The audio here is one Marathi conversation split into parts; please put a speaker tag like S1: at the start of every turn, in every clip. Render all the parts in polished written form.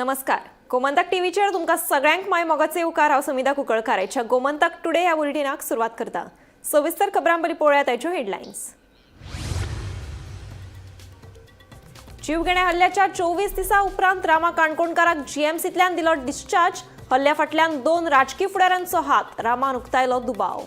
S1: नमस्कार. गोमंतक टीव्हीचेर तुमकां सगळ्यांक माय मोगाचे उकार. हांव समिता कुंकळकाराच्या गोमंतक टुडे ह्या बुलेटिनाक सुरवात करता. सविस्तर खबरां पयलीं पळोवया ताच्यो हेडलायन्स. जीवघेण्या हल्ल्याच्या 24 दिसां उपरांत रामा काणकोणकाराक जीएमसींतल्यान दिलो डिस्चार्ज. हल्ल्या फाटल्यान 2 राजकीय फुडाऱ्यांचो हात. रामान उक्तायलो दुबाव.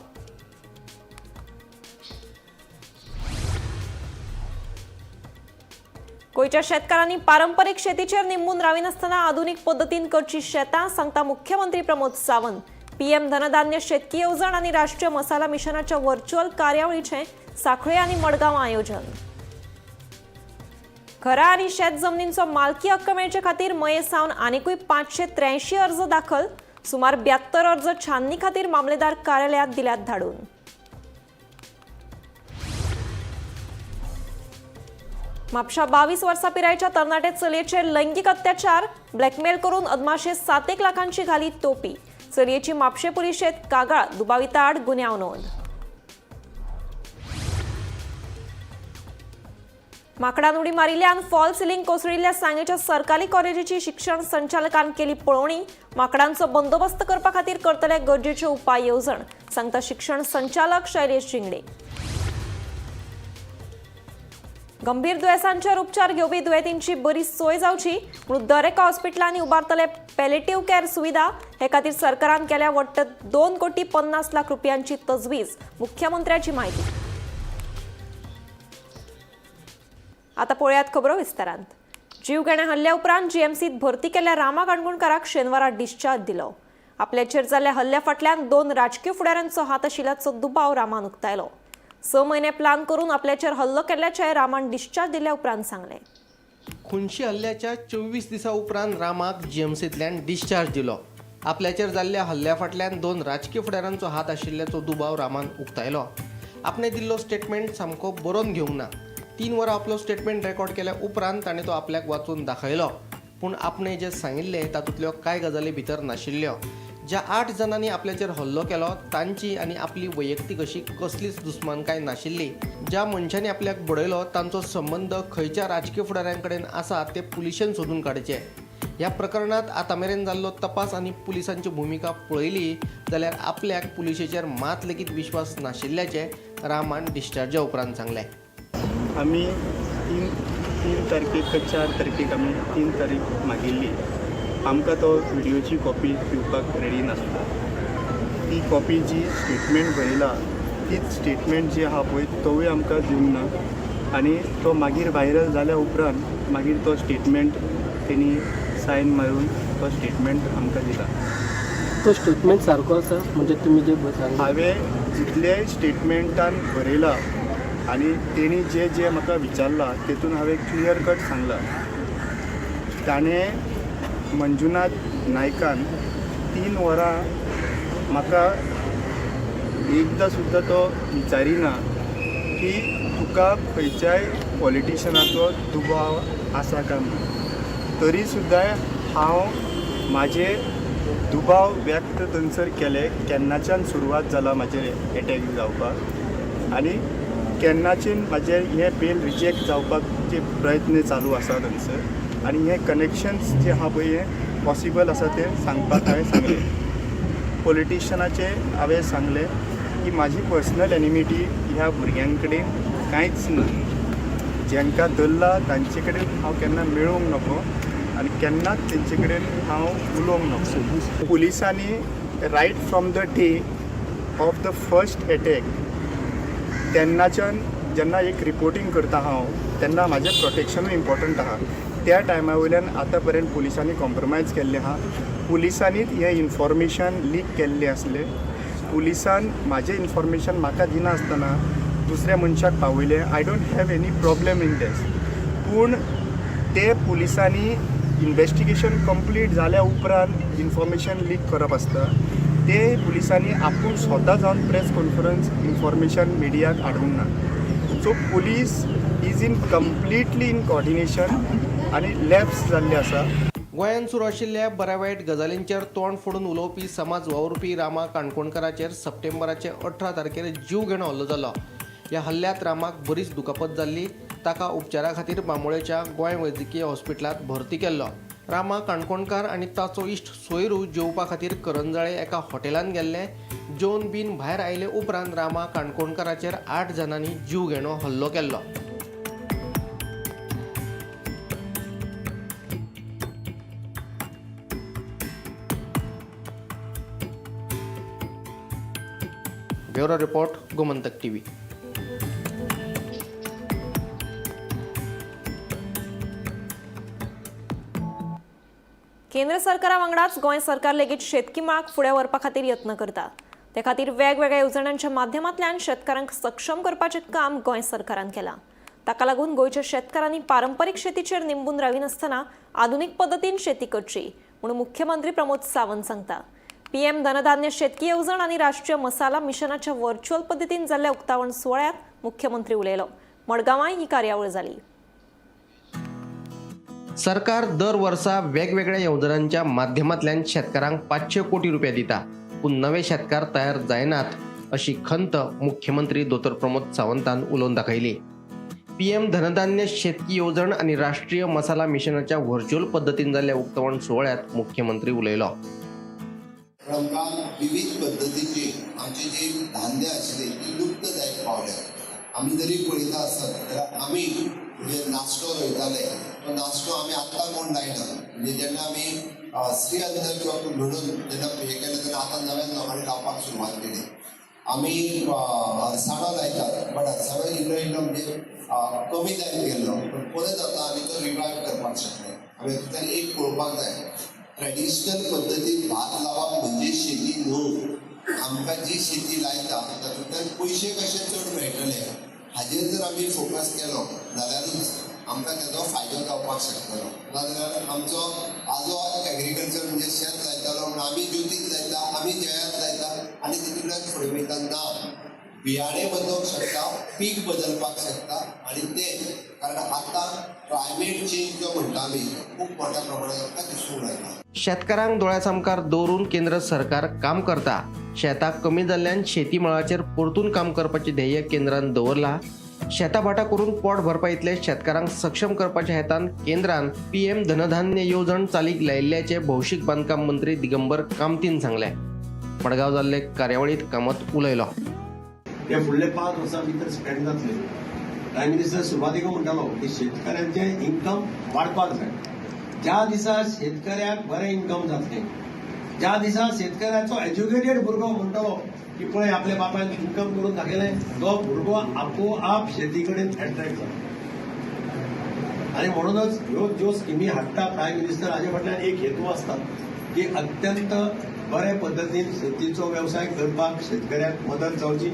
S1: गोंयच्या शेतकारांनी पारंपरीक शेतीचेर निंबून राविनासतना आधुनीक पद्दतीन करची शेतां, सांगता मुख्यमंत्री प्रमोद सावंत. पीएम धनधान्य शेतकी येवजण आनी राष्ट्रीय मसाला मिशनाच्या व्हर्च्युअल कार्यावळीचें सांखळे आनी मडगांव आयोजन. घरां आनी शेत जमनींचो मालकी हक्क मेळचे खातीर मये सावन आनीकूय 583 अर्ज दाखल. सुमार 72 अर्ज छाननी खातीर मामलेदार कार्यालयात दिल्यात धाडून. म्हापशा 22 वर्सां पिरायेच्या तरणाटे चलयेचेर लैंगीक अत्याचार. ब्लॅकमेल करून अदमाशे 7 लाखांची घाली तोपी. चलयेची म्हापशे पुलिशेंत कागाळ. दुबाविता आड गुन्यांव नोंद. माकडान उडी मारिल्ल्यान फॉल सिलींग कोसळिल्ल्या सांगेच्या सरकारी कॉलेजीची शिक्षण संचालकान केली पळोवणी. माकडांचो बंदोबस्त करपा खातीर करतले गरजेचे उपाय येवजण, सांगता शिक्षण संचालक शैलेश जिंगडे. गंभीर दुयेंसांचेर उपचार घेवपी दुयेंतींची बरी सोय जावची म्हणून दर एका हॉस्पिटलांनी उबारतले पॅलेटिव्ह केअर सुविधा. हे खातीर सरकारान केल्या वट्ट 2,50 लाख रुपयांची तजवीज. मुख्यमंत्र्याची माहिती. आता पळयात खबरो विस्तारांत. जीवघेण्या हल्ल्या उपरांत जीएमसीत भरती केल्ल्या रामा काणकोणकाराक शेनवारा डिस्चार्ज दिलो. आपल्याचेर जाल्ल्या हल्ल्या फाटल्यान 2 राजकीय फुडाऱ्यांचो हात आशिल्ल्याचो दुबाव रामान उक्तायलो. 6 म्हयने प्लान करून आपल्याचेर हल्लो केल्ल्याचे रामान डिस्चार्ज दिल्या उपरांत सांगले.
S2: खुनशी हल्ल्याच्या 24 दिसां उपरांत रामाक जीएमसींतल्यान डिस्चार्ज दिलो. आपल्याचेर जाल्ल्या हल्ल्या फाटल्यान 2 राजकीय फुडाऱ्यांचो हात आशिल्ल्याचो दुबाव रामान उक्तायलो. आपणे दिल्लो स्टेटमेंट सामको बरोवन घेवंक ना. 3 वरां आपलो स्टेटमेंट रेकॉर्ड केल्या उपरांत ताणें तो आपल्याक वाचून दाखयलो. पूण आपणें जें सांगिल्लें तातूंतल्यो कांय गजाली भितर नाशिल्ल्यो. ज्या 8 जाणांनी आपल्याचेर हल्लो केलो तांची आनी आपली वैयक्तीक अशी कसलीच दुस्मानकाय नाशिल्ली. ज्या मनशांनी आपल्याक बडयलो तांचो संबंद खंयच्या राजकीय फुडाऱ्यां कडेन आसा ते पुलिशेन सोदून काडचे. ह्या प्रकरणांत आतां मेरेन जाल्लो तपास आनी पुलिसांची भुमिका पळयली जाल्यार आपल्याक पुलिशेचेर मात लेगीत विश्वास नाशिल्ल्याचें रामान डिस्चार्जा उपरांत सांगलें.
S3: आमी 3 तारखेक 4 तारखेक आमी 3 तारीख मागिल्ली. आमकां तो व्हिडियोची कॉपी दिवपाक रेडी नासलो. ती कॉपी जी स्टेटमेंट बरयला तीच स्टेटमेंट जी आहा पळय तोवूय आमकां दिवंक ना. आनी तो मागीर व्हायरल जाल्या उपरांत मागीर तो स्टेटमेंट तेणी सायन मारून तो स्टेटमेंट आमकां दिला.
S4: तो स्टेटमेंट सारको आसा म्हणजे तुमी जे
S3: हांवें जितले स्टेटमेंटान बरयला आनी तेणी जे म्हाका विचारला तेतून हांवें क्लियर कट सांगला. ताणें मंजुनाथ नायकान 3 वरां म्हाका एकदां सुद्दां तो विचारिना की तुका खंयच्याय पॉलिटिशनाचो दुबाव आसा काय म्हणून. तरी सुद्दां हांव म्हाजे दुबाव व्यक्त थंयसर केले. केन्नाच्यान सुरवात जाला म्हाजेर एटॅक जावपाक आनी केन्नाच्यान म्हाजें हें बेल रिजेक्ट जावपाचे प्रयत्न चालू आसा थंयसर. आनी हे कनेक्शन्स जे आहा पळय हे पॉसिबल आसा ते सांगपाक हांवें सांगलें. पॉलिटिशनाचे हांवें सांगलें की म्हाजी पर्सनल एनिमिटी ह्या भुरग्यां कडेन कांयच ना. जेंकां धरला तांचे कडेन हांव केन्ना मेळूंक नको आनी केन्नाच तेंचे कडेन हांव उलोवंक नको. पुलिसांनी right from the day of the first attack तेन्नाच्यान जेन्ना एक रिपोर्टींग करता हांव तेन्ना म्हाजें प्रोटेक्शनूय इम्पॉर्टंट आहा. त्या टायमा वयल्यान आतां पर्यंत पुलिसांनी कॉम्प्रोमायज केल्लें आहा. पुलिसांनीच हें इन्फॉर्मेशन लीक केल्लें आसलें. पुलिसान म्हाजें इन्फॉर्मेशन म्हाका दिना आसतना दुसऱ्या मनशाक पावयलें. I don't have any problem in this. पूण ते पुलिसांनी इन्वेस्टिगेशन कंप्लीट जाल्या उपरांत इन्फॉर्मेशन लीक करप आसता ते पुलिसांनी आपूण स्वता जावन प्रेस कॉन्फरन्स इन्फॉर्मेशन मिडियाक हाडूंक ना. So police is in completely in coordination आनी लॅप्स जाल्ले आसा.
S2: गोंयांत सुरू आशिल्ल्या बऱ्या वायट गजालींचेर तोंड फोडून उलोवपी समाज वावुरपी रामा काणकोणकाराचेर सप्टेंबराचे 18 तारखेर जीवघेणो हल्लो जालो. ह्या हल्ल्यांत रामाक बरीच दुखापत जाल्ली. ताका उपचारा खातीर बांबोळेच्या गोंय वैजकीय हॉस्पिटलांत भरती केल्लो. रामा काणकोणकार आनी ताचो इश्ट सोयरू जेवपा खातीर करंजळे एका हॉटेलांत गेल्ले. जेवन बीन भायर आयले उपरांत रामा काणकोणकाराचेर 8 जाणांनी जीव घेणो हल्लो केल्लो. Bureau report, Gomantak TV.
S1: केंद्र सरकारा वांगडाच गोंय सरकार लेगीत शेतकी माग फुडें व्हरपा खातीर यत्न करता. ते खातीर वेगवेगळ्या येवजण्यांच्या माध्यमांतल्यान शेतकारांक सक्षम करपाचें काम गोंय सरकारान केलां. ताका लागून गोंयच्या शेतकारांनी पारंपरीक शेतीचेर निंबून राविनासतना आधुनीक पद्दतीन शेती करची म्हणून मुख्यमंत्री प्रमोद सावंत सांगता. पीएम धनधान्य शेतकी येवजण आनी राष्ट्रीय मसाला मिशनाच्या व्हर्च्युअल पद्दतीन जाल्ल्या उक्तावण सुवाळ्यात मुख्यमंत्री उलयलो. मडगांवांय ही कार्यावळ जाली.
S2: सरकार दर वर्सा वेगवेगळ्या येवजण्यांच्या माध्यमांतल्यान शेतकारांक 500 कोटी रुपया दिता. पूण नवे शेतकार तयार जायनात अशी खंत मुख्यमंत्री दोतोर प्रमोद सावंतान उलोवन दाखयली. पीएम धनधान्य शेतकी येवजण आनी राष्ट्रीय मसाला मिशनाच्या व्हर्च्युअल पद्दतीन जाल्ल्या उक्तावण सुवाळ्यात मुख्यमंत्री उलयलो.
S5: आमकां विविध पद्दतीची आमची जी धान्य आशिल्ली ती लुप्त जायत पावल्या. आमी जरी पळयता आसत जाल्यार आमी म्हणजे नाश्तो रोयताले तो नाश्तो आमी आतां कोण लायना. म्हणजे जेन्ना आमी श्री अन्न किंवा म्हणून जेन्ना हे केलें तेन्ना आतां नव्यान लोकांनी लावपाक सुरवात केली. आमी अळसाणो लायतात बट अळसाणो इल्लो इल्लो म्हणजे कमी जायत गेल्लो पण परत आतां आमी तो रिवायव करपाक शकले. आमी तातूंतल्यान एक पळोवपाक जाय ट्रेडिशनल पद्दतीन भात लावप म्हणजे शेती न्हू. आमकां जी शेती लायता तातूंतल्यान पयशे कशे चड मेळटले हाजेर जर आमी फोकस केलो जाल्यारूच आमकां तेजो फायदो जावपाक शकतलो. नाजाल्यार आमचो आजो एग्रीकल्चर म्हणजे शेत लायतालो म्हणून आमी ज्योतीक लायता आमी जयात लायता आनी तितूंतल्यान फुडें वयता ना. बियाणे बदलूंक शकता, पीक बदलपाक शकता आनी ते कारण आतां क्लायमेट चेंज जो म्हणटा आमी खूब मोठ्या प्रमाणात आमकां दिसूंक लागला.
S2: शेतकारांक दोळ्यासामकार दवरून केंद्र सरकार काम करता. शेताक कमी जाल्ल्यान शेती मळाचेर परतून काम करपाचें ध्येय केंद्रान दवरला. शेताभाटा करून पोट भरपा इतले शेतकारांक सक्षम करपाच्या हेतान केंद्रान पीएम धनधान्य येवजण चालीक लायिल्ल्याचे भौशीक बांदकाम मंत्री दिगंबर कामतीन सांगले. मडगांव जाल्ले कार्यावळीत कामत उलयलो.
S6: हे फुडले 5 वर्सां भितर स्पेंड जातले. प्रायम मिनिस्टर सुरवातीक म्हणटालो की शेतकऱ्यांचे इन्कम वाडपाक जाय. ज्या दिसा शेतकऱ्याक बरें इन्कम जातलें, ज्या दिसा शेतकऱ्याचो एज्युकेटेड भुरगो म्हणटलो की पळय आपल्या बापायन इन्कम करून दाखयलें, तो भुरगो आपोआप शेती कडेन एट्रॅक्ट जाता. आनी म्हणूनच ह्यो ज्यो स्किमी हाडटा प्रायम मिनिस्टर हाजे फाटल्यान एक हेतू आसता की अत्यंत बरे पद्दतीन शेतीचो वेवसाय करपाक शेतकऱ्याक मदत जावची.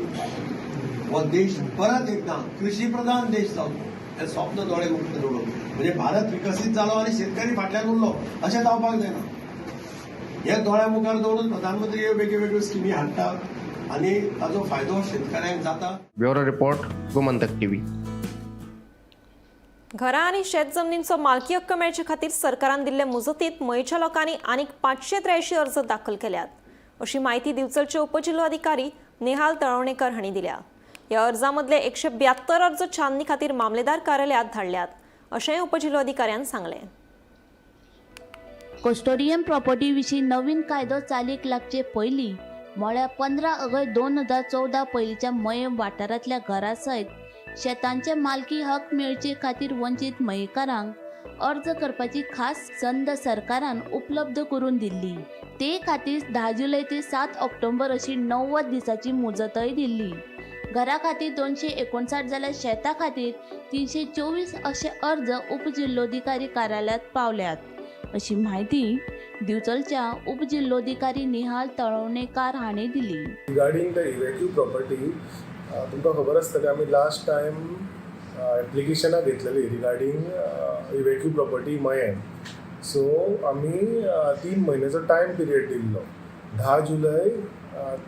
S6: हो देश परत एकदा कृषी प्रधान देश जावचो हें स्वप्न दोळे मुक्त दवरून म्हणजे भारत विकसीत जालो आनी शेतकरी फाटल्यान उरलो अशें जावपाक जायना. हे दोळ्या मुखार दवरून प्रधानमंत्री वेगळ्यो वेगळ्यो स्किमी हाडटात आनी ताजो फायदो शेतकऱ्यांक जाता.
S2: Bureau report, Gomantak TV.
S1: घरां आनी शेत जमनींचो मालकी हक्क मेळचे खातीर सरकारान दिल्ले मुजतीत मयेच्या लोकांनी आनीक 583 अर्ज दाखल केल्यात अशी माहिती दिवचलचे उपजिल्लोधिकारी नेहाल तळवणेकर हांणी दिल्या. ह्या अर्जां मदले 172 अर्ज छाननी खातीर मामलेदार कार्यालयात धाडल्यात अशेंय उपजिल्लोधिकाऱ्यान सांगलें.
S7: कस्टोडियन प्रॉपर्टी विशीं नवीन कायदो चालीक लागचे पयलीं म्हळ्यार 15 ऑगस्ट 2014 पयलींच्या मये वाठारांतल्या घरां सयत शेतांचे मालकी हक मेळचे खातीर वंचीत मयेकारांक अर्ज करपाची खास संद सरकारान उपलब्ध करून दिल्ली. ते खातीर 10 जुलय ते 7 ऑक्टोबर अशी 90 दिसाची मुजतय दिल्ली. घरा खातीर 259 जाल्यार शेता खातीर 324 असे अर्ज उपजिल्लोधिकारी कार्यालयात पावल्यात अशी माहिती दिवचलच्या उपजिल्लोधिकारी निहाल तळवणेकार हांणी दिली.
S8: रिगार्डिंग द इवेक्यू प्रॉपर्टी तुमकां खबर आसतलें आमी लास्ट टायम एप्लिकेशनां घेतलेली रिगार्डिंग इवेक्यू प्रॉपर्टी मयें. सो आमी 3 म्हयन्याचो टायम पिरियड दिल्लो 10 जुलय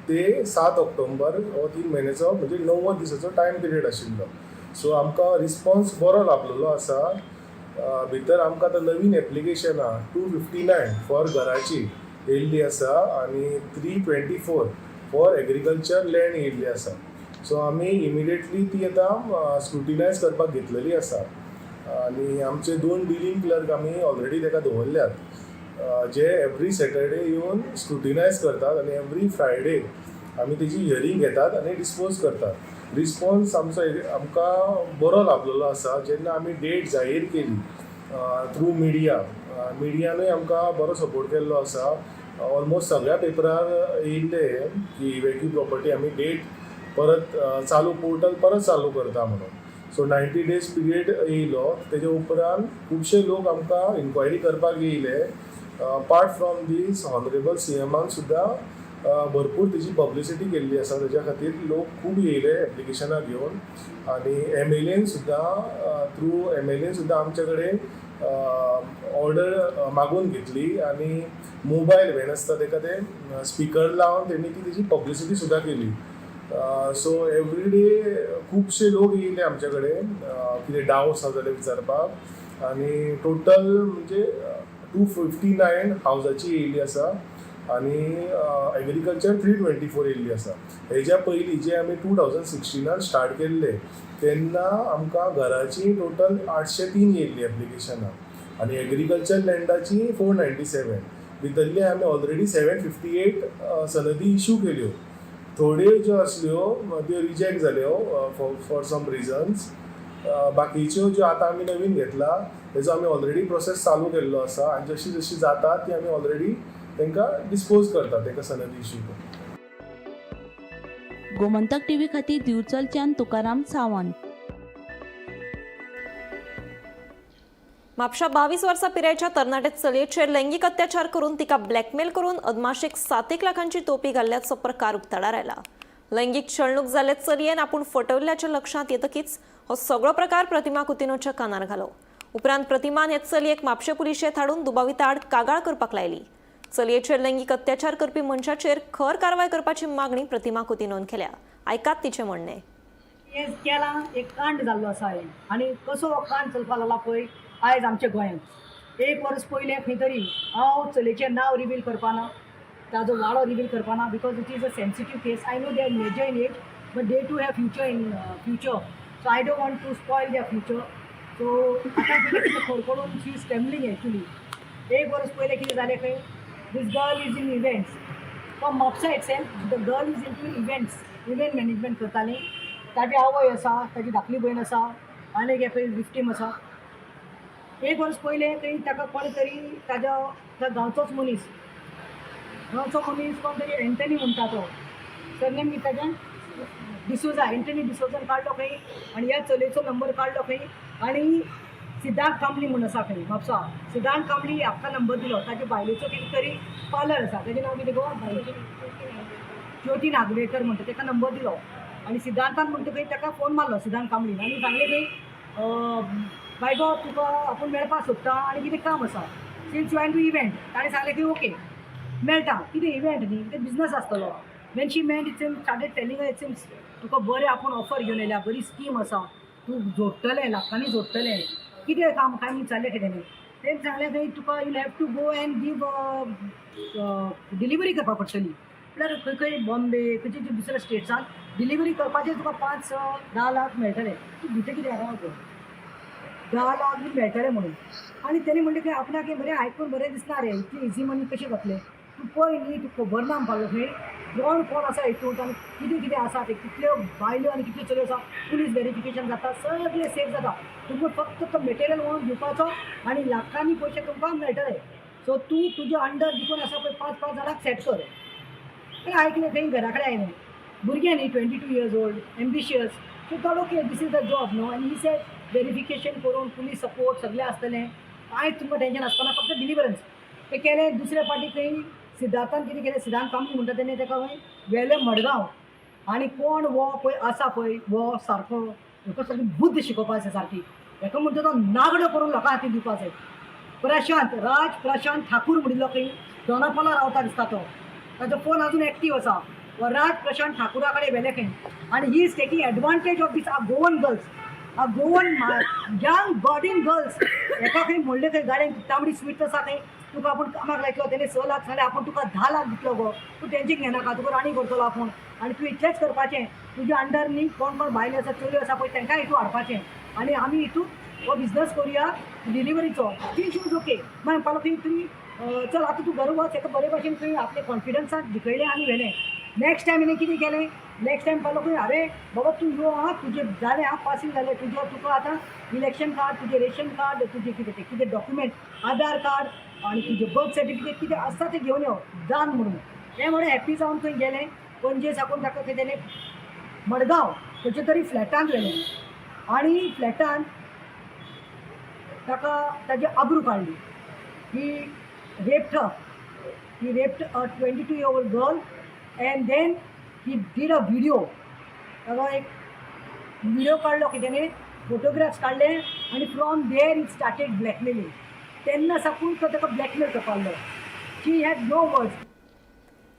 S8: ते 7 ऑक्टोबर हो 3 म्हयन्याचो म्हणजे 90 दिसाचो टायम पिरियड आशिल्लो. सो आमकां रिस्पॉन्स बरो लाभलेलो आसा. भितर आमकां आतां नवीन एप्लिकेशनां 259 फॉर घराची येयल्ली आसा आनी 324 फॉर एग्रीकल्चर लँड येयल्ली आसा. सो आमी इमिडिएटली ती आतां स्क्रुटिनायज करपाक घेतलेली आसा आनी आमचे 2 डिलींग क्लर्क आमी ऑलरेडी ताका दवरल्यात, जे एवरी सॅटर्डे येवन स्क्रुटिनायज करतात आनी एवरी फ्रायडे आमी तेजी हियरींग घेतात आनी डिस्पोज करतात. रिस्पॉन्स आमकां बरो लाभलेलो आसा. जेन्ना आमी डेट जाहीर केली थ्रू मिडियानूय आमकां बरो सपोर्ट केल्लो आसा. ऑलमोस्ट सगळ्या पेपरार येयल्ले की इवॅक्यू प्रॉपर्टी आमी डेट परत पोर्टल परत चालू करता म्हणून. सो 90 days पिरियड येयलो. तेजे उपरांत खुबशे लोक आमकां इन्क्वायरी करपाक येयले. अपार्ट फ्रॉम दीस हॉनरेबल CMान सुद्दां भरपूर तेजी पब्लिसिटी केल्ली आसा. तेज्या खातीर लोक खूब येयले एप्लिकेशनां घेवन. आनी MLAन सुद्दां आमचे कडेन ऑर्डर मागून घेतली आनी मोबायल व्हॅन आसता ताका ते स्पिकर लावन तेणी ती तेजी पब्लिसिटी सुद्दां केली. सो एवरीडे खुबशे लोक येयले आमचे कडेन कितें डावट्स आसा जाल्यार विचारपाक. आनी टोटल म्हणजे 259 हावजाची येयल्ली आसा आनी एग्रीकल्चर 324 येयल्ली आसा. हेज्या पयलीं जे आमी 2016 स्टार्ट केल्ले तेन्ना आमकां घराची टोटल 803 येयल्ली एप्लिकेशनां आनी एग्रीकल्चर लँडाची 497. भितरले आमी ऑलरेडी 758 सनदी इशू केल्यो. थोड्यो ज्यो आसल्यो त्यो रिजेक्ट जाल्यो फॉर सम रिजन्स. बाकीच्यो ज्यो आतां आमी नवीन घेतला तेजो आमी ऑलरेडी प्रोसेस चालू केल्लो आसा आनी जशी जशी जाता ती आमी ऑलरेडी तांकां डिस्पोज करता तांकां सनदी इशू करून.
S7: गोमंतक TV खातीर दिवचलच्यान तुकाराम सावंत.
S1: म्हापशा 22 वर्सां पिरायेच्या तरणाटे चलयेचेर लैंगीक अत्याचार करून तिका ब्लॅकमेल करून अदमाशीक 7 लाखांची तोपी घाल्ल्याचो प्रकार उक्ताडार आयला. लैंगीक छळणूक जाल्ले चलयेन आपूण फटवल्ल्याच्या लक्षांत येतकीच हो सगळो प्रकार प्रतिमा कुतिनोच्या कानार घालो. उपरांत प्रतिमान हे चलयेक म्हापशे पुलिशेंत हाडून दुबाविता आड कागाळ करपाक लायली. चलयेचेर लैंगीक अत्याचार करपी मनशाचेर खर कारवाय करपाची मागणी प्रतिमा कुतिनोन केल्या. आयकात तिचे म्हणणे.
S9: केस केला एक कांड जाल्लो आसा आनी कसो हो कांड चलपाक लागला पळय आयज आमच्या गोंयांत. 1 वर्स पयलें खंय तरी हांव चलयेचें नांव रिवील करपाना, ताजो वाडो रिवील करपाना, because it is a sensitive case. I know they are major in it but they too have future in future. So I don't want to spoil their future. So आतां कितें खडखडून शी इज ट्रेम्बलिंग एक्चुली. 1 वर्स पयलें कितें जालें खंय this girl is in events from Mopsa itself. The girl is into event management करताली. ताजी आवय आसा, ताजी धाकली भयण आसा आनी एक पळय विक्टीम आसा. 1 वर्स पयलें खंय ताका कोण तरी त्या गांवचोच मनीस कोण तरी एंटनी म्हणटा तो सरनेम कितें ताजें डिसोजा, एंटनी डिसोजान काडलो खंय आनी ह्या चलयेचो नंबर काडलो खंय आनी सिद्धांत कांबळी म्हणून आसा खंय म्हापसा. सिद्धांत कांबळी हाका नंबर दिलो. ताच्या बायलेचो कितें तरी पार्लर आसा, ताजें नांव कितें गो ज्योती नागवेकर म्हणटा, ताका नंबर दिलो आनी सिद्धांतान म्हणटा खंय ताका फोन मारलो सिद्धांत कांबळीन आनी सांगलें खंय बाय गो तुका आपूण मेळपाक सोदता आनी कितें काम आसा सिन्स यू टू इव्हेंट. ताणें सांगलें की ओके मेळटा. कितें इव्हेंट न्ही, कितें बिजनस आसतलो. When she met it seems started telling it seems तुका बरें आपूण ऑफर घेवन येयल्या, बरी स्कीम आसा, तूं जोडटलें लाखांनी जोडटलें. कितें काम काय विचारलें कितें न्ही. तें सांगलें खंय तुका you'll have to go and give delivery करपाक पडटली. म्हळ्यार खंय खंय बॉम्बे खंयच्या दुसऱ्या स्टेट्सांत डिलिव्हरी करपाचें तुका 5-10 लाख मेळटले. तूं भितर कितें आसा 10 लाख बी मेळटले म्हणून. आनी तेणी म्हणलें की आपणाक हें बरें आयकून बरें दिसना रे, इतलें इजी मनी कशें जातलें. तूं पळय न्ही, तूं खबर ना म्हणपाक खंय कोण आसा हितूंत आनी कितें कितें आसा ते कितल्यो बायल्यो आनी कितल्यो चलयो आसा. पुलीस व्हेरिफिकेशन जाता, सगळें सेफ जाता. तुमकां फक्त तो मटेरियल व्हरून दिवपाचो आनी लाखांनी पयशे तुमकां मेळटले. सो तूं तुजे अंडर जितून आसा पळय 5-5 जाणांक सेट कर. तें आयकलें खंय घरा कडेन आयलें. भुरगें न्ही 22 years old, एम्बिशियस. सो तो okay this is the job न्हू. आनी ही सेड व्हेरिफिकेशन करून पुलीस सपोर्ट सगळें आसतलें, कांयच तुमकां टेन्शन आसपाना, फक्त डिलिव्हरन्स. तें केलें. दुसऱ्या फावटी खंय सिद्धांतान कितें केलें, सिद्धांत कांबळी म्हणटा तेणें ताका खंय व्हेलें मडगांव. आनी कोण वो पळय आसा पळय वो सारको हेका सारकी बुद्ध शिकोवपाक जाय सारकी. हेका म्हणटा तो नागडो करून लोकां हातीन दिवपाक जाय. राज प्रशांत ठाकूर म्हणिल्लो खंय दोनापावला रावता दिसता तो. ताजो फोन अजून एक्टीव आसा. वो राज प्रशांत ठाकुरा कडेन व्हेलें खंय आनी he is taking advantage of this Goan girls, Goan young बॉडीन गर्ल्स. हेका खंय म्हणलें खंय गाडयेन तांबडी स्वीट आसा खंय तुका आपूण कामाक लायतलो. तेणे 6 लाख सांगलें आपूण तुका 10 लाख दितलो गो, तूं टेन्शन घेनाका, तुका राणी करतलो आपूण. आनी तूं इतलेंच करपाचें, तुज्या अंडर न्ही कोण कोण बायले आसा चलयो आसा पळय तांकां हितून हाडपाचें आनी आमी हितून हो बिझनस करूया डिलिव्हरीचो ती शूज ओके मागीर म्हणपाक लागली तुमी चल आतां तूं घरा वच एका बरे भशेन तुवें आपले कॉन्फिडन्सान जिखयलें आनी व्हेलें नेक्स्ट टायम हिणें कितें केलें नेक्स्ट टायम म्हणपाक लागली अरे बाबा तूं यो आं तुजें जालें आं पासींग जालें तुका आतां इलेक्शन कार्ड तुजें रेशन कार्ड तुजें कितें डॉक्युमेंट आधार कार्ड आनी तुजें बर्थ सर्टिफिकेट कितें आसता तें घेवन यो जान म्हणून हें म्हणून हॅप्पी जावन थंय गेलें पणजे साकून ताका कितें तेणें मडगांव खंयच्या तरी फ्लॅटांत व्हेलें आनी फ्लॅटान ताका ताजी आबरू काडली he raped a 22-year-old girl and then he did a video. ताका एक व्हिडिओ काडलो की तेणें फोटोग्राफ्स काडले आनी from there it started blackmailing तेन्ना साकून तो ताका ब्लॅकमेल करपाक लागलो शी हॅड नो वर्ड्स.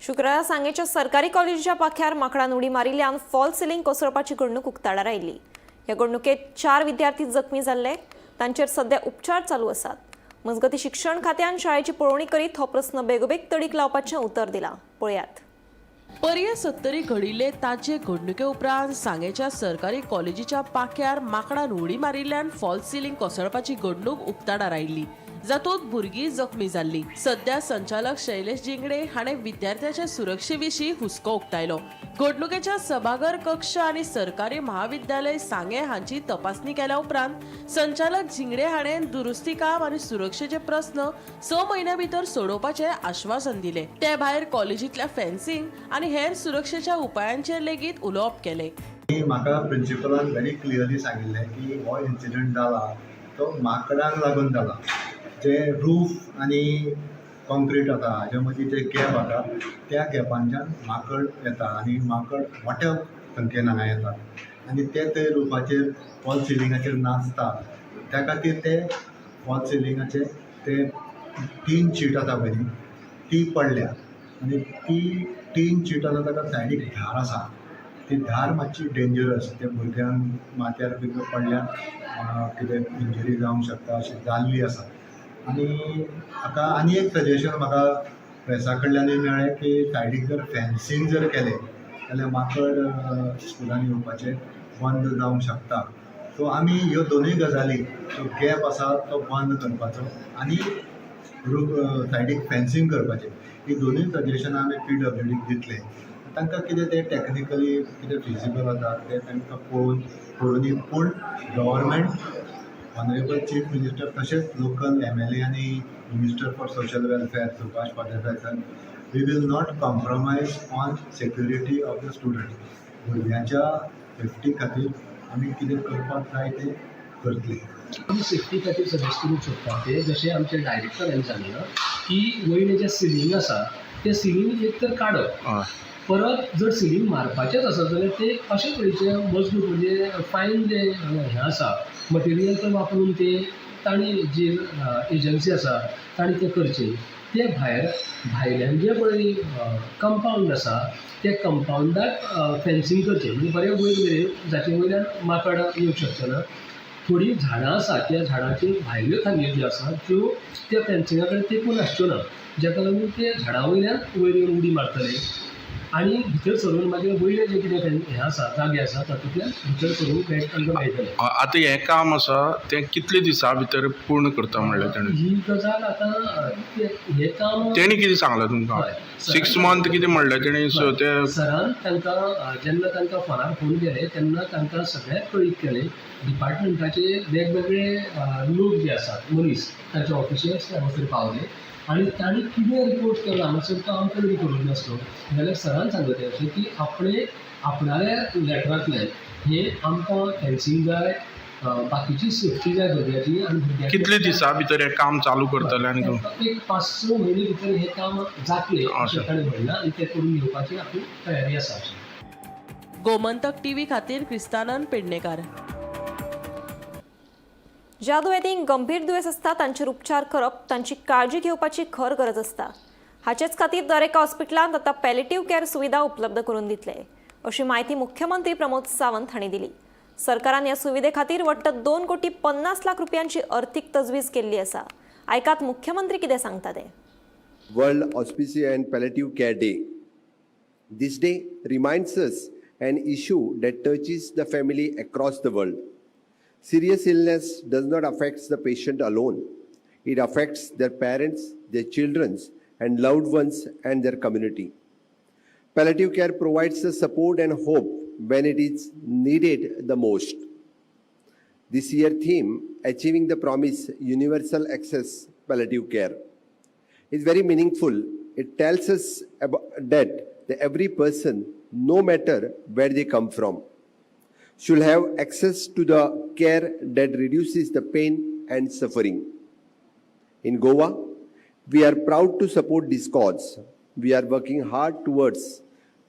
S1: शुक्रारा सांगेच्या सरकारी कॉलेजीच्या पाख्यार माकडान उडी मारिल्ल्यान फॉल सिलींग कोसळपाची घडणूक उक्ताडार आयिल्ली. ह्या घडणुकेत 4 विद्यार्थी जखमी जाल्ले तांचेर सध्या उपचार चालू आसात. मजगती शिक्षण खात्यान शाळेची पळोवणी करीत हो प्रस्न बेगोबेग तडीक लावपाचें उतर दिलां. पळयात.
S10: पर्ये 70 घडिल्ले ताचे घडणुके उपरांत सांगेच्या सरकारी कॉलेजीच्या पाख्यार माकडान उडी मारिल्ल्यान फॉल सिलींग कोसळपाची घडणूक उक्ताडार आयिल्ली. जातूंत भुरगीं जखमी जाल्लीं. सध्या संचालक शैलेश जिंगडे हाणें विद्यार्थ्याच्या सुरक्षे विशीं हुस्को उक्तायलो. घडणुकेच्या सभाघर कक्ष आनी सरकारी महाविद्यालय सांगे हांची तपासणी केल्या उपरांत संचालक जिंगडे हाणें दुरुस्ती काम आनी सुरक्षेचे प्रस्न 6 म्हयन्यां भितर सोडोवपाचें आश्वासन दिलें. ते भायर कॉलेजींतल्या फेन्सिंग आनी हेर सुरक्षेच्या उपायांचेर लेगीत उलोवप केलें.
S3: म्हाका प्रिंसिपलान व्हेरी क्लियरली सांगिल्लें की हो इन्सिडंट जाला तो माकडांक लागून जाला. जे रूफ आनी कॉन्क्रीट आसा हाजे मदीं जे गॅप आसा त्या गॅपांच्यान माकड येता आनी माकड मोठ्या संख्येन हांगा येतात आनी ते रुफाचेर फॉल सिलिंगाचेर नाचता. त्या खातीर ते फॉल सिलिंगाचे ते टीन शीट आसा पळय ती पडल्या आनी ती टीन शीट आसा ताका सायडीक धार आसा. ती धार मातशी डेंजरस. ते भुरग्यांक माथ्यार बी पडल्यार कितें इंजरी जावंक शकता अशी जाल्ली आसा. आनी हाका आनी एक सजेशन म्हाका प्रेसा कडल्यानूय मेळ्ळें की सायडीक जर फेन्सींग जर केलें जाल्यार माकड स्कुलान येवपाचें बंद जावंक शकता. सो आमी ह्यो दोनूय गजाली जो गॅप आसा तो बंद करपाचो आनी सायडीक फेन्सींग करपाचें ही दोनूय सजेशनां आमी PWDक दितले. तांकां कितें तें टॅक्निकली कितें फिजिबल आसा तें तांकां पळोवनी पूण गव्हर्मेंट ऑनरेबल चीफ मिनिस्टर तशेंच लोकल MLA आनी minister for social welfare Subhash Palekar sir we will not compromise on security of the student. भुरग्यांच्या सेफ्टी खातीर आमी कितें करपाक जाय तें करतले.
S4: आमी सेफ्टी खातीर सजेस्ट करूंक सोदता ते जशें आमच्या डायरेक्टरान सांगलां की वयले जे सिलींग आसा ते सिलींग एक तर काडप परत जर सिलींग मारपाचेंच आसा जाल्यार ते अशे तरेचें मजबूत म्हणजे फायन जे हें आसा मटेरियल तो वापरून ते तांणी जी एजन्सी आसा तांणी तें करचें. ते भायल्यान जे पळय कंपावंड आसा त्या कंपावंडाक फेन्सींग करचें म्हणजे बरें वयर मेरेन जाचे वयल्यान माकड येवंक शकना. थोडीं झाडां आसा त्या झाडांच्यो भायल्यो थांग्यो ज्यो आसा त्यो त्या फेन्सिंगा कडेन तेंकून आसच्यो ना जाका लागून ते झाडां वयल्यान वयर येवन उडी मारतले आनी भितर सरून मागीर वयले जे कितें हें आसा जागे आसा तातूंतल्यान भितर सरून तांकां मेळटलें.
S11: आतां हें काम आसा तें कितले दिसा भितर पूर्ण करता म्हणल्यार तेणें
S4: ही गजाल आतां हें काम
S11: तेणी कितें सांगलां तुमकां 6 मंथ कितें म्हणलें तेणी ते
S4: सरान तांकां जेन्ना तांकां फोनार फोन केले तेन्ना तांकां सगळ्याक कळीत केलें. डिपार्टमेंटाचे वेगवेगळे लोक जे आसात मनीस तांचे ऑफिशियल्स ते हांगासर पावले आनी तांणी कितें रिपोर्ट केला हांगासर तो आमकां रिपोर्ट नासलो जाल्यार सरान सांगलें अशें की आपणाल्या लेटरांतल्यान हें आमकां फेन्सींग जाय बाकीची सेफ्टी जाय भुरग्याची आनी भुरग्यां
S11: कितले दिसा भितर हें काम चालू करतले आनी
S4: एक 5-6 म्हयने भितर हें काम जातलें अशें ताणें म्हणलां आनी तें करून घेवपाची आपली तयारी आसा.
S10: गोमंतक TV खातीर क्रिस्तानंद पेडणेकार.
S1: ज्या दुयेंतींक गंभीर दुयेंस आसता तांचेर उपचार करप तांची काळजी घेवपाची खर गरज आसता. हाचेच खातीर दर एका हॉस्पिटलांत आतां पॅलिटिव्ह केअर सुविधा उपलब्ध करून दितले अशी माहिती मुख्यमंत्री प्रमोद सावंत हांणी दिली. सरकारान ह्या सुविधे खातीर वट्ट 2,50,00,000 रुपयांची अर्थीक तजवीज केल्ली आसा. आयकात मुख्यमंत्री कितें सांगता ते.
S5: World hospice and palliative care day. This day reminds us an issue that touches the family across the world. Serious illness does not affect the patient alone. It affects their parents, their children, and loved ones and their community. Palliative care provides the support and hope when it is needed the most. This year theme, Achieving the Promise, Universal Access Palliative Care, is very meaningful. It tells us that every person, no matter where they come from, should have access to the care that reduces the pain and suffering. In Goa, we are proud to support this cause. We are working hard towards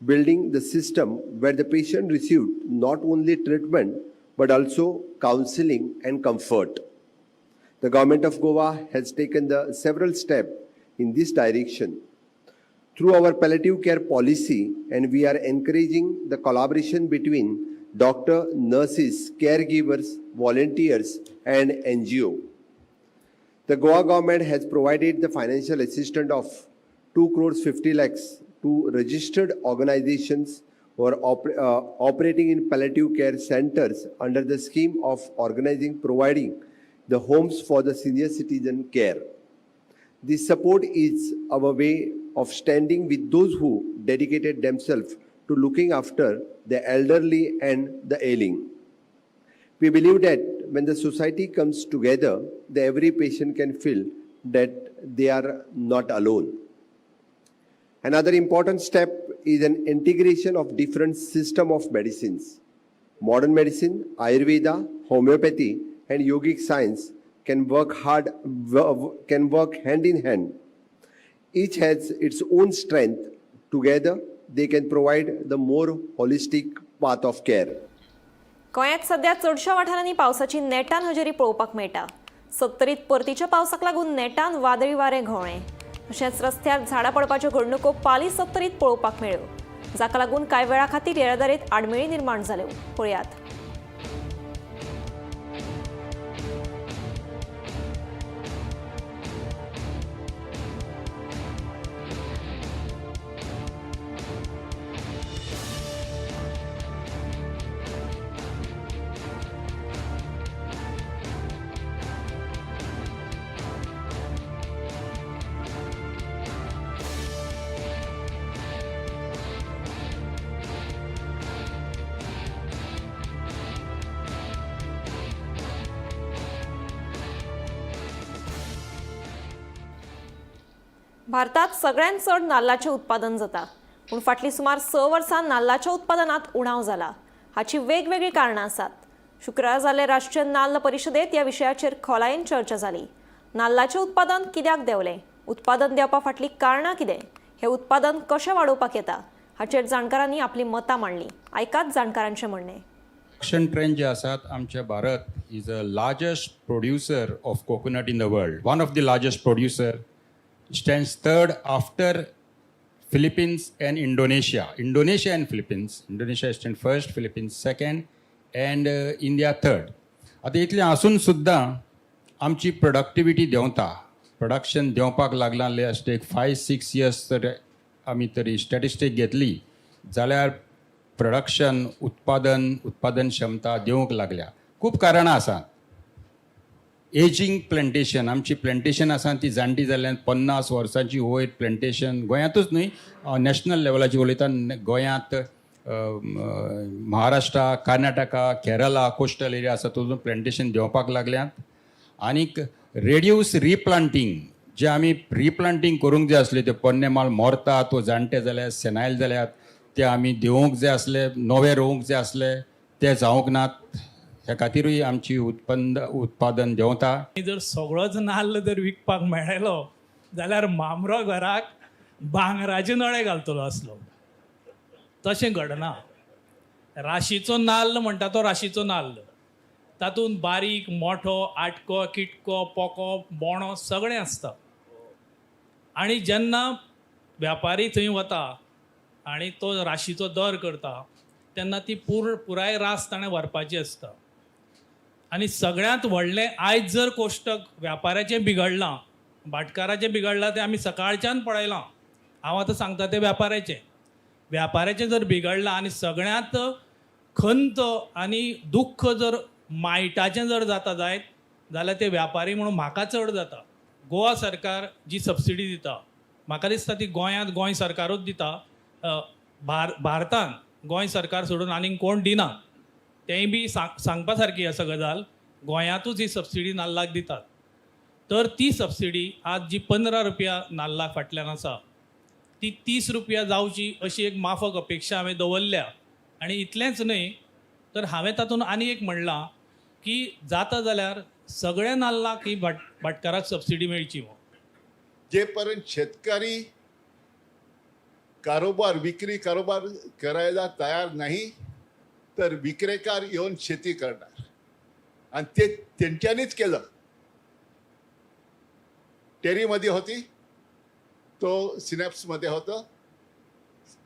S5: building the system where the patient received not only treatment but also counseling and comfort. The government of Goa has taken several steps in this direction through our palliative care policy, and we are encouraging the collaboration between doctors, nurses, caregivers, volunteers, and NGO. The Goa government has provided the financial assistance of 2 crores 50 lakhs to registered organizations who are operating in palliative care centers under the scheme of providing the homes for the senior citizen care. This support is our way of standing with those who dedicated themselves to looking after the elderly and the ailing. We believe that when the society comes together, every patient can feel that they are not alone. Another important step is an integration of different systems of medicines. Modern medicine, Ayurveda, homeopathy, and yogic science can work hand in hand. Each has its own strength. Together, they can provide the more holistic path of care.
S1: गोंयांत सध्या चडशा वाठारांनी पावसाची नेटान हजेरी पळोवपाक मेळटा. सत्तरीत परतीच्या पावसाक लागून नेटान वादळी वारें घोळ्ळें. तशेंच रस्त्यार झाडां पडपाच्यो घडणुको पाली सत्तरीत पळोवपाक मेळ्ळ्यो, जाका लागून कांय वेळा खातीर येरादारीत आडमेळी निर्माण जाल्यो. पळयात. भारतात सगळ्यांत चड नाल्लाचें उत्पादन जाता, पूण फाटलीं सुमार 6 वर्सां नाल्लाच्या उत्पादनात उणाव जाला. हाची वेगवेगळी कारणां आसात. शुक्रारा जाल्ले राष्ट्रीय नाल्ल परिशदेंत ह्या विशयाचेर खोलायेन चर्चा जाली. नाल्लाचें उत्पादन कित्याक देंवलें, उत्पादन देंवपा फाटलीं कारणां कितें, हें उत्पादन कशें वाडोवपाक येता, हाचेर जाणकारांनी आपली मतां मांडलीं. आयकात जाणकारांचें म्हणणें.
S12: प्रोडक्शन ट्रेंड जे आसात, आमचे Bharat is a largest producer of coconut in the world. One of the largest producer, stands third after Philippines and Indonesia. Indonesia and Philippines. Indonesia stands first, Philippines second, and India third. आता इतलें आसून सुद्दां आमची प्रोडक्टिविटी देंवता. प्रोडक्शन देंवपाक लागलां लास्ट एक 5-6 years तर आमी तरी स्टॅटिस्टीक घेतली जाल्यार प्रोडक्शन उत्पादन क्षमता देंवूंक लागल्या. खूब कारणां आसात. एजिंग प्लांटेशन, आमची प्लांटेशन आसा ती जाणटी जाल्ल्यान 50 वर्सांची वयर प्लांटेशन गोंयांतूच न्हय, नॅशनल लेवलाची उलयता. गोंयांत, महाराष्ट्रा, कर्नाटका, केरला, कोस्टल एरिया आसा तातूंत प्लांटेशन देंवपाक लागल्यात. आनीक रेड्यूस रिप्लांटींग, जे आमी रिप्लांटींग करूंक जाय आसले, ते पोन्ने माल मोरतात वा जाणटे जाल्यात, सेनायल जाल्यात, ते आमी देंवोंक जाय आसले, नवे रोवंक जाय आसले, ते जावंक नात. ह्या खातीरूय आमची उत्पादन देंवता.
S13: जर सगळोच नाल्ल जर विकपाक मेळ्ळो जाल्यार मामरो घराक भांगराचे नळे घालतलो आसलो. तशें घडना. राशीचो नाल्ल म्हणटा तो राशीचो नाल्ल. तातूंत बारीक, मोठो, आटको, किटको, पोको, बोणो सगळें आसता. आनी जेन्ना व्यापारी थंय वता आनी तो राशीचो दर करता तेन्ना ती पुराय रास ताणें व्हरपाची आसता. आनी सगळ्यांत व्हडलें आयज जर कोश्टक व्यापाऱ्याचें बिगडलां, भाटकाराचें बिगडलां, तें आमी सकाळच्यान पळयलां. हांव आतां सांगता तें व्यापाऱ्याचें जर बिगडलां आनी सगळ्यांत खंत आनी दुख्ख जर मायटाचें जर जाता जायत जाल्यार ते व्यापारी म्हणून म्हाका चड जाता. गोवा सरकार जी सबसिडी दिता म्हाका दिसता ती गोंय सरकारूच दिता. भारतान गोंय सरकार सोडून आनीक कोण दिना. तेंय बी सांगपा सारकी आसा गजाल. गोंयांतूच ही सबसिडी नाल्लाक दितात. तर ती सबसिडी आज जी 15 रुपया नाल्ला फाटल्यान आसा ती 30 रुपया जावची अशी एक माफक अपेक्षा हांवें दवरल्या. आनी इतलेंच न्हय तर हांवें तातूंत आनी एक म्हणलां की जाता जाल्यार सगळ्या नाल्लाक ही भाटकाराक सबसिडी मेळची.
S3: जे पर्यंत शेतकरी विक्री कारोबार करायला तयार नाही तर विक्रेकार येऊन शेती करणार आणि ते त्यांच्यानीच केलं. टेरीमध्ये होती, तो सिनॅप्समध्ये होतं,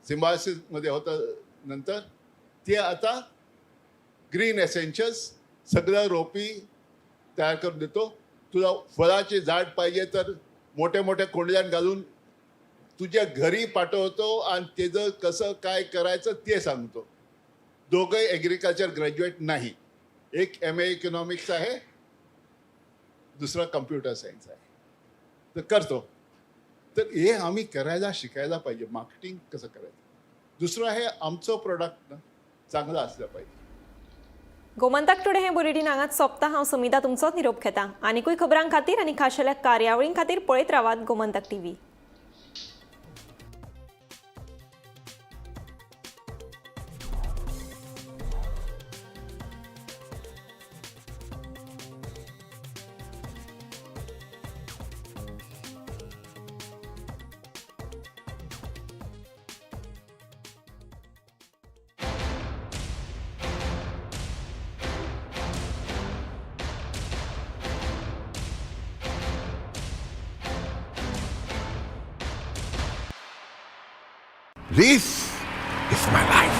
S3: सिम्बायोसिसमध्ये होतं. नंतर ते आता ग्रीन एसेन्शियल्स सगळं रोपी तयार करून देतो. तुला फळाचे झाड पाहिजे तर मोठ्या मोठ्या कोंडल्यात घालून तुझ्या घरी पाठवतो आणि त्याचं कसं काय करायचं ते सांगतो. दोघंही ॲग्रिकल्चर ग्रॅज्युएट नाही. एक MA इकॉनॉमिक्स आहे, दुसरा कम्प्युटर सायन्स आहे. तर करतो. तर हे आम्ही करायला शिकायला पाहिजे, मार्केटिंग कसं करायचं. दुसरं आहे आमचं प्रोडक्ट चांगलं असलं पाहिजे.
S1: गोमंतक टुडे हे बुलेटिन हांगाच सोंपता. हांव सुमिता तुमचो निरोप घेता. आनीकूय खबरां खातीर आनी खाशेल्या कार्यावळीं खातीर पळयत रावात Gomantak TV.
S5: This is my life.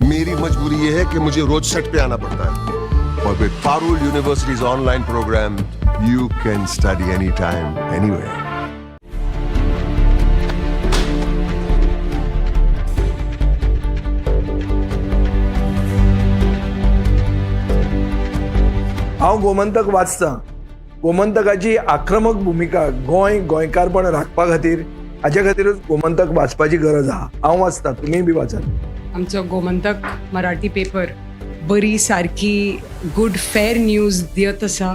S5: मेरी मजबूरी ये है कि मुझे रोज सेट पे आना पड़ता है. और with Parul universities online program you can study any time anywhere.
S14: हांव गोमंतक वाचतां. गोमंतकाची आक्रमक भूमिका गोंयकारपण राखपा खातीर हाचे खातीरच गोमंतक वाचपाची गरज आहा. हांव वाचतां, तुमी बी वाचात.
S9: आमचो गोमंतक मराठी पेपर बरी सारकी गुड फेर न्यूज दियत आसा.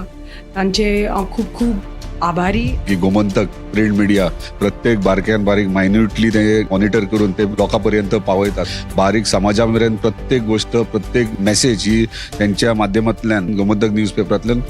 S9: तांचे हांव खूब खूब आभारी.
S15: की गोमंतक प्रिंट मिडिया प्रत्येक बारक्यान बारीक मायन्युटली ते मॉनिटर करून ते लोकांपर्यंत पावयतात. बारीक समाजा मेरेन प्रत्येक गोष्ट प्रत्येक मेसेज ही त्यांच्या माध्यमांतल्यान गोमंतक न्यूज पेपरांतल्यान